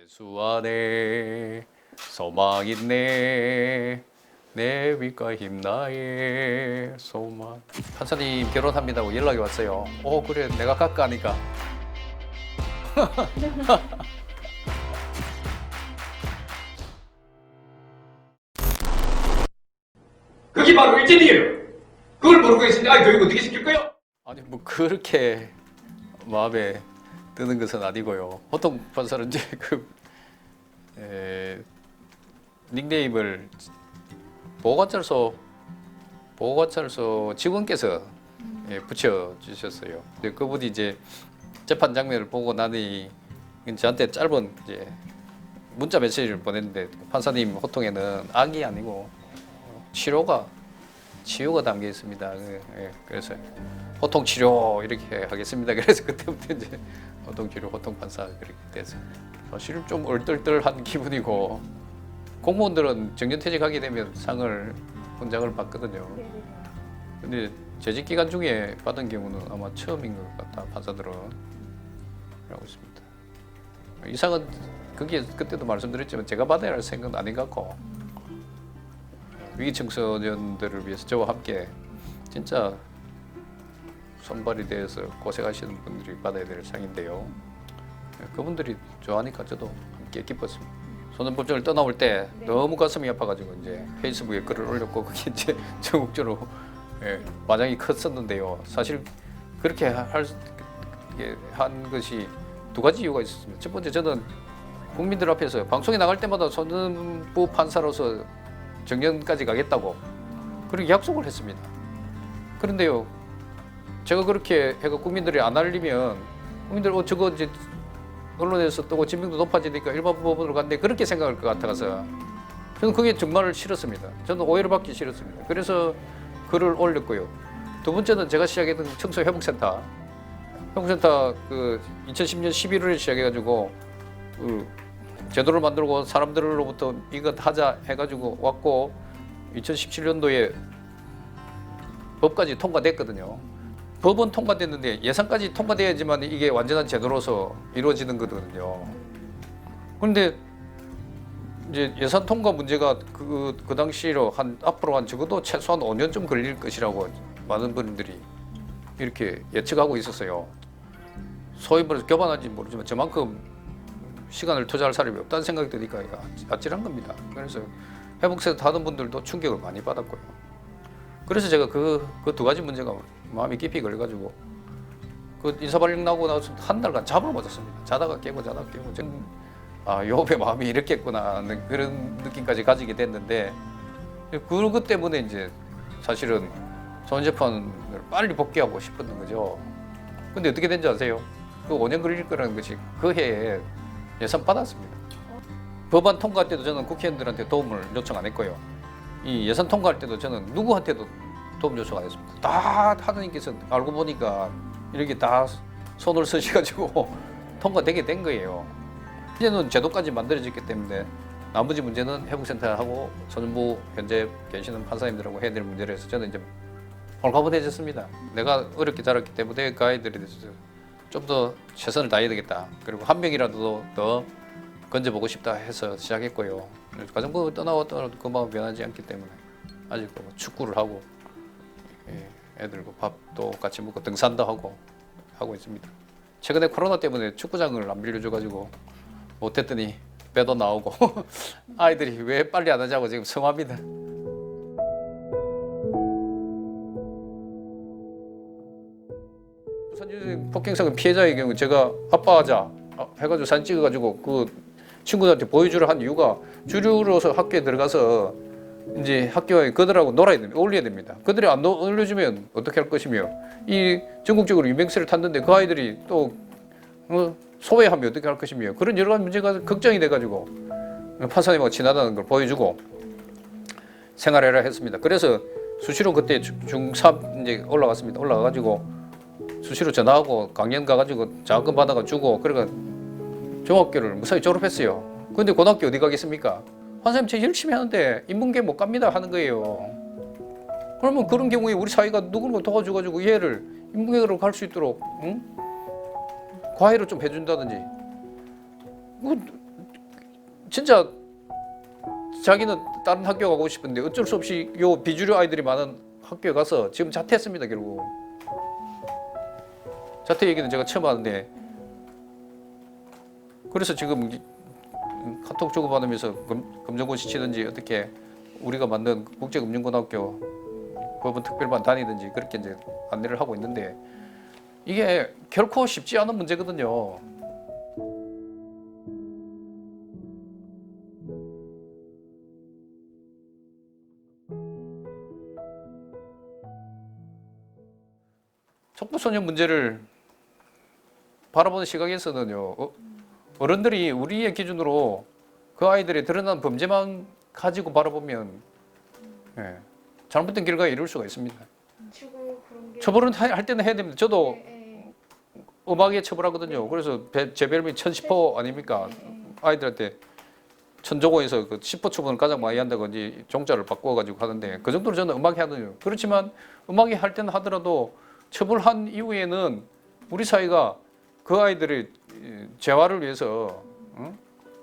예수 안에 소망 있네 내 윗과 힘 나의 소망. 판사님 결혼합니다고 연락이 왔어요. 그래 내가 갈까 하니까 그게 바로 일진이에요. 그걸 모르고 계신데 교육 어떻게 시킬 거예요? 아니 뭐 그렇게 마음에 드는 것은 아니고요. 보통 판사는 이제 닉네임을 보호관찰소 직원께서 붙여주셨어요. 근데 그분이 이제 재판 장면을 보고 나니 저한테 짧은 이제 문자 메시지를 보냈는데, 판사님 호통에는 악이 아니고 치료가 담겨 있습니다. 그래서 호통 치료 이렇게 하겠습니다. 그래서 그때부터 이제 호통 치료, 호통 판사 그렇게 돼서 사실은 좀 얼떨떨한 기분이고, 공무원들은 정년퇴직하게 되면 훈장을 받거든요. 근데 재직 기간 중에 받은 경우는 아마 처음인 것 같다, 판사들은. 라고 있습니다. 이상은 그때도 말씀드렸지만 제가 받아야 할 생각은 아닌 것 같고, 위기 청소년들을 위해서 저와 함께 진짜 손발이 되어서 고생하시는 분들이 받아야 될 상인데요. 그분들이 좋아하니까 저도 함께 기뻤습니다. 소년법정을 떠나올 때 너무 가슴이 아파가지고 이제 페이스북에 글을 올렸고, 그게 이제 전국적으로 마장이 컸었는데요. 사실 그렇게 한 것이 두 가지 이유가 있었습니다. 첫 번째, 저는 국민들 앞에서 방송에 나갈 때마다 소년부 판사로서 정년까지 가겠다고 그렇게 약속을 했습니다. 그런데요, 제가 그렇게 해가 국민들이 안 알리면 국민들 저거 이제 언론에서 뜨고知名도 높아지니까 일반 법원으로 갔는데 그렇게 생각할 것 같아서 저는 그게 정말 싫었습니다. 저는 오해를 받기 싫었습니다. 그래서 글을 올렸고요. 두 번째는 제가 시작했던 청소회복센터 그 2010년 11월에 시작해가지고 제도를 만들고 사람들로부터 이것 하자 해가지고 왔고, 2017년도에 법까지 통과됐거든요. 법은 통과됐는데 예산까지 통과돼야지만 이게 완전한 제도로서 이루어지는 거거든요. 그런데 이제 예산 통과 문제가 그 당시로 앞으로 적어도 최소한 5년쯤 걸릴 것이라고 많은 분들이 이렇게 예측하고 있었어요. 소위 말해서 교만한지 모르지만 저만큼 시간을 투자할 사람이 없다는 생각이 드니까 아찔한 겁니다. 그래서 회복센터 하는 분들도 충격을 많이 받았고요. 그래서 제가 그 두 가지 문제가 마음이 깊이 걸려가지고 그 인사발령 나고 나서 한 달간 잠을 못 잤습니다. 자다가 깨고 요업의 마음이 이렇겠구나 하는 그런 느낌까지 가지게 됐는데, 그것 때문에 이제 사실은 소년재판을 빨리 복귀하고 싶었던 거죠. 근데 어떻게 된지 아세요? 그 5년 걸릴 거라는 것이 그 해에 예산 받았습니다. 법안 통과할 때도 저는 국회의원들한테 도움을 요청 안 했고요. 이 예산 통과할 때도 저는 누구한테도 도움 요청 안 했습니다. 다 하느님께서 알고 보니까 이렇게 다 손을 쓰셔가지고 통과되게 된 거예요. 이제는 제도까지 만들어졌기 때문에 나머지 문제는 회복센터하고 소년부 현재 계시는 판사님들하고 해야 될 문제를 해서 저는 이제 홀가분해졌습니다. 내가 어렵게 자랐기 때문에 그 아이들에 대해서 좀 더 최선을 다해야 되겠다. 그리고 한 명이라도 더 건져보고 싶다 해서 시작했고요. 가정부를 떠나왔던 그 마음 변하지 않기 때문에 아직도 축구를 하고 애들과 밥도 같이 먹고 등산도 하고 있습니다. 최근에 코로나 때문에 축구장을 안 빌려줘가지고 못했더니 배도 나오고 아이들이 왜 빨리 안 하자고 지금 성합니다. 부산 폭행사건 피해자의 경우 제가 아빠하자 해가지고 사진 찍어가지고 그 친구들한테 보여주려 한 이유가, 주류로서 학교에 들어가서 이제 학교에 그들하고 놀아야 됩니다. 어울려야 됩니다. 그들이 안 어울려주면 어떻게 할 것이며, 이 전국적으로 유명세를 탔는데 그 아이들이 또 소외하면 어떻게 할 것이며, 그런 여러 가지 문제가 걱정이 돼가지고 판사님하고 친하다는 걸 보여주고 생활해라 했습니다. 그래서 수시로 그때 중3 이제 올라갔습니다. 올라가가지고 수시로 전화하고 강연 가가지고 장학금 받아가 주고, 그러니까 중학교를 무사히 졸업했어요. 근데 고등학교 어디 가겠습니까? 판사님 저 열심히 하는데 인문계 못 갑니다 하는 거예요. 그러면 그런 경우에 우리 사회가 누구를 도와줘가지고 얘를 인문계로 갈 수 있도록 과외를 좀 해준다든지, 진짜 자기는 다른 학교 가고 싶은데 어쩔 수 없이 요 비주류 아이들이 많은 학교에 가서 지금 자퇴했습니다. 결국 자퇴 얘기는 제가 처음 하는데, 그래서 지금 카톡 주고받으면서 검정고시 치든지 어떻게 우리가 만든 국제금융고등학교 법원특별반 다니든지 그렇게 이제 안내를 하고 있는데, 이게 결코 쉽지 않은 문제거든요. 촉부소년 문제를 바라보는 시각에서는요, 어른들이 우리의 기준으로 그 아이들의 드러난 범죄만 가지고 바라보면 예, 잘못된 결과에 이룰 수가 있습니다. 치고 그런 게 처벌은 할 때는 해야 됩니다. 저도 예, 음악에 처벌하거든요. 그래서 제 별명이 1010% 아닙니까? 아이들한테 천조고에서 그 10% 처분을 가장 많이 한다고 이제 종자를 바꿔가지고 하는데, 그 정도로 저는 음악에 하거든요. 그렇지만 음악에 할 때는 하더라도 처벌한 이후에는 우리 사회가 그 아이들의 재활을 위해서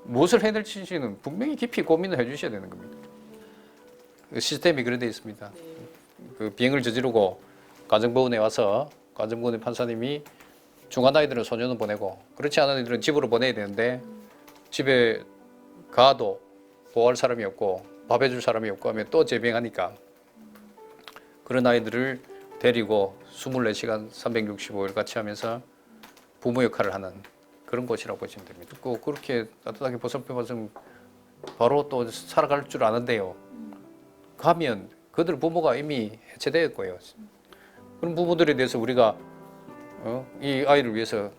무엇을 해야 될지는 분명히 깊이 고민을 해주셔야 되는 겁니다. 그 시스템이 그래 돼 있습니다. 그 비행을 저지르고 가정법원에 와서 가정법원의 판사님이 중한 아이들은 소년원 보내고, 그렇지 않은 아이들은 집으로 보내야 되는데 집에 가도 보호할 사람이 없고 밥 해줄 사람이 없고 하면 또 재빙하니까, 그런 아이들을 데리고 24시간 365일 같이 하면서 부모 역할을 하는 그런 곳이라고 보시면 됩니다. 꼭 그렇게 따뜻하게 보살펴봐서 바로 또 살아갈 줄 아는데요, 가면 그들 부모가 이미 해체되었고요. 그런 부모들에 대해서 우리가 이 아이를 위해서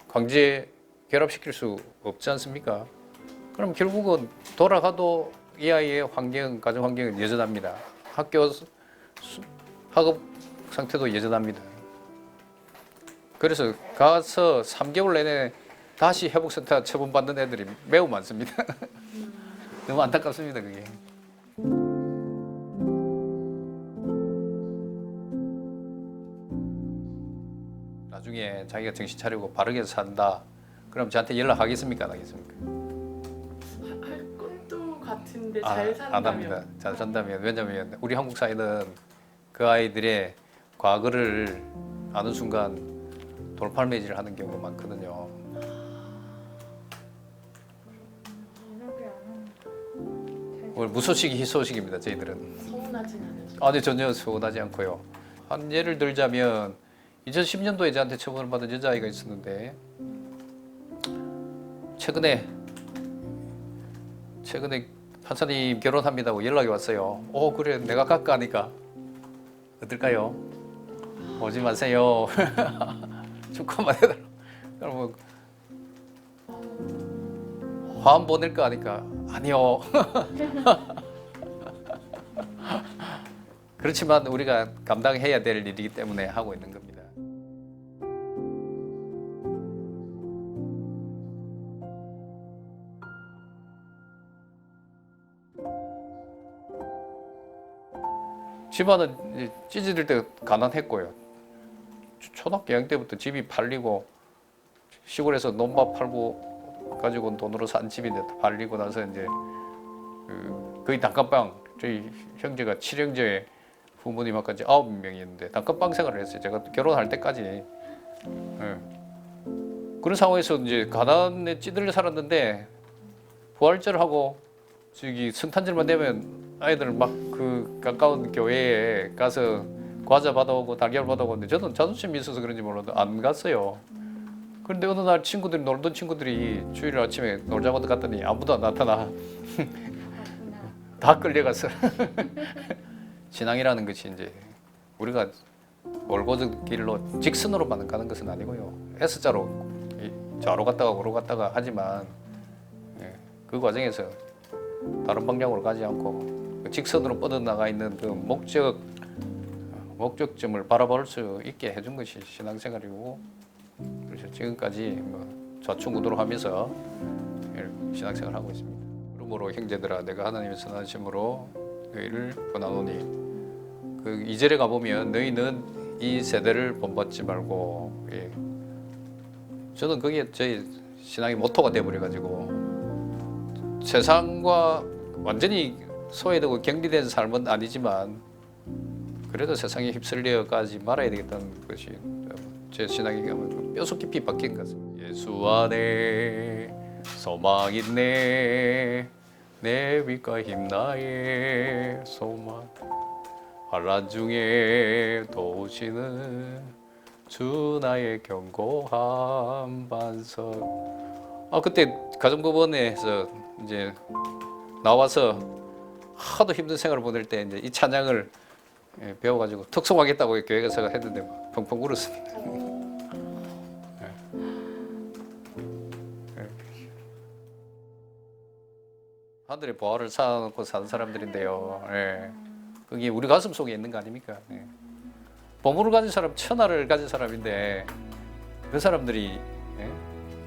강제 결합시킬 수 없지 않습니까? 그럼 결국은 돌아가도 이 아이의 환경, 가정 환경은 여전합니다. 학업 상태도 여전합니다. 그래서 가서 3개월 내내 다시 회복센터 처분받는 애들이 매우 많습니다. 너무 안타깝습니다, 그게. 나중에 자기가 정신 차리고 바르게 산다, 그럼 저한테 연락하겠습니까, 안 하겠습니까? 할 것도 같은데 안 잘 산다면 합니다. 잘 산다면. 왜냐하면 우리 한국 사회는 그 아이들의 과거를 아는 순간 돌팔매질을 하는 경우가 많거든요. 만약에 안 하면 오늘 무소식이 희소식입니다, 저희들은. 서운하진 않으죠. 아니, 전혀 서운하지 않고요. 한 예를 들자면 2010년도에 저한테 처분을 받은 여자아이가 있었는데, 최근에 판사님 결혼합니다고 연락이 왔어요. 그래, 내가 깎아니까 어떨까요? 오지 마세요. 축하만 해달라. 그러면 화환 보낼 거 아니까 아니요. 그렇지만 우리가 감당해야 될 일이기 때문에 하고 있는 겁니다. 집안은 찌질일 때 가난했고요. 초등학교 2학년 때부터 집이 팔리고, 시골에서 논밭 팔고 가지고 온 돈으로 산 집이 팔리고 나서 이제 거의 단칸방, 저희 형제가 7형제에 부모님 아까지 9명이었는데 단칸방 생활을 했어요. 제가 결혼할 때까지. 예. 그런 상황에서 이제 가난에 찌들려 살았는데, 부활절 하고 저기 성탄절만 되면 아이들 막 그 가까운 교회에 가서 과자 받아오고 달걀 받아오고, 저는 자존심이 있어서 그런지 몰라도 안 갔어요. 그런데 어느 날 친구들이, 놀던 친구들이 주일 아침에 놀자고 갔더니 아무도 안 나타나. 다 끌려가서. 신앙이라는 것이 이제 우리가 올고전 길로 직선으로만 가는 것은 아니고요. S자로 좌로 갔다가 우로 갔다가 하지만, 그 과정에서 다른 방향으로 가지 않고 직선으로 뻗어나가 있는 그 목적점을 바라볼 수 있게 해준 것이 신앙생활이고, 그래서 지금까지 좌충우돌 하면서 신앙생활을 하고 있습니다. 그러므로 형제들아, 내가 하나님의 선하심으로 너희를 권하노니, 그 2절에 가보면 너희는 이 세대를 본받지 말고, 저는 그게 저희 신앙의 모토가 돼버려가지고 세상과 완전히 소외되고 격리된 삶은 아니지만 그래도 세상에 휩쓸려가지 말아야 되겠다는 것이 제 신앙이 뼈속 깊이 박힌 것 같습니다. 예수 안에 소망 있네 내 빛과 힘 나의 소망 환난 중에 도우시는 주 나의 견고한 반석. 그때 가정법원에서 이제 나와서 하도 힘든 생활을 보낼 때 이제 이 찬양을 배워가지고 특송하겠다고 교회에서 했는데 막 펑펑 울었습니다. 하늘의 보화를 쌓아놓고 사는 사람들인데요. 그게 우리 가슴 속에 있는 거 아닙니까? 보물을 가진 사람, 천하를 가진 사람인데 그 사람들이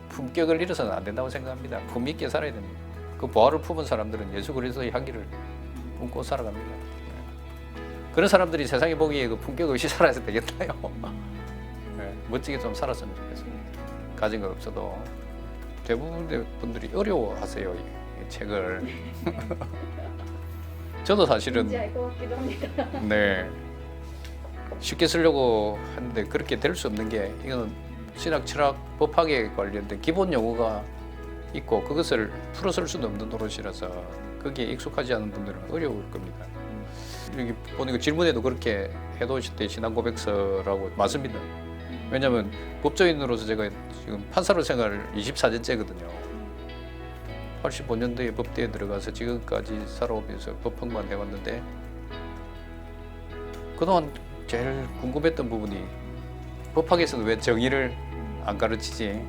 품격을 잃어서는 안 된다고 생각합니다. 품 있게 살아야 됩니다. 그 보화를 품은 사람들은 예수 그리스도의 향기를 품고 살아갑니다. 그런 사람들이 세상에 보기에 그 품격 없이 살아야 되겠나요? 멋지게 좀 살았으면 좋겠습니다. 가진 것 없어도 대부분의 분들이 어려워하세요, 이 책을. 저도 사실은 뭔지 알 것 같기도 합니다. 네 쉽게 쓰려고 하는데 그렇게 될 수 없는 게 이거는 신학, 철학, 법학에 관련된 기본 용어가 있고 그것을 풀어 쓸 수도 없는 노릇이라서 거기에 익숙하지 않은 분들은 어려울 겁니다. 여기 보니까 질문에도 그렇게 해놓으실 때 신앙 고백서라고 맞습니다. 왜냐하면 법조인으로서 제가 지금 판사로 생활 24년째거든요. 85년도에 법대에 들어가서 지금까지 살아오면서 법학만 해왔는데 그동안 제일 궁금했던 부분이 법학에서는 왜 정의를 안 가르치지?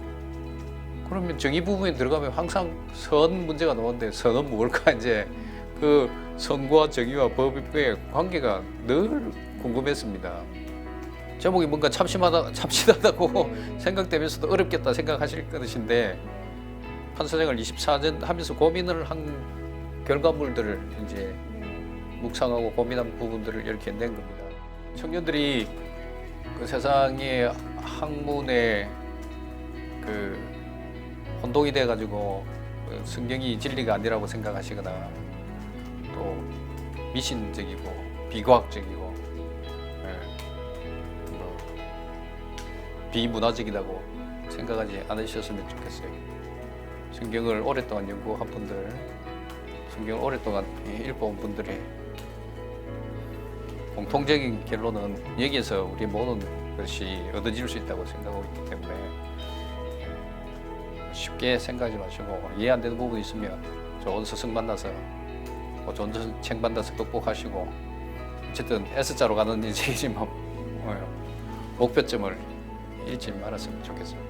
그러면 정의 부분에 들어가면 항상 선 문제가 나오는데 선은 뭘까? 이제 그 선과 정의와 법의 관계가 늘 궁금했습니다. 제목이 뭔가 참신하다고 생각되면서도 어렵겠다 생각하실 것인데 판사생활 24년 하면서 고민을 한 결과물들을 이제 묵상하고 고민한 부분들을 이렇게 낸 겁니다. 청년들이 그 세상의 학문에 그 혼동이 돼가지고 성경이 진리가 아니라고 생각하시거나 또 미신적이고 비과학적이고 비문화적이라고 생각하지 않으셨으면 좋겠어요. 성경을 오랫동안 연구한 분들, 성경을 오랫동안 읽어온 분들의 공통적인 결론은 여기에서 우리 모든 것이 얻어질 수 있다고 생각하고 있기 때문에 쉽게 생각하지 마시고 이해 안 되는 부분이 있으면 좋은 스승 만나서 좋은 책 만나서 극복하시고 어쨌든 S자로 가는 인생이지만 목표점을 잃지 말았으면 좋겠습니다.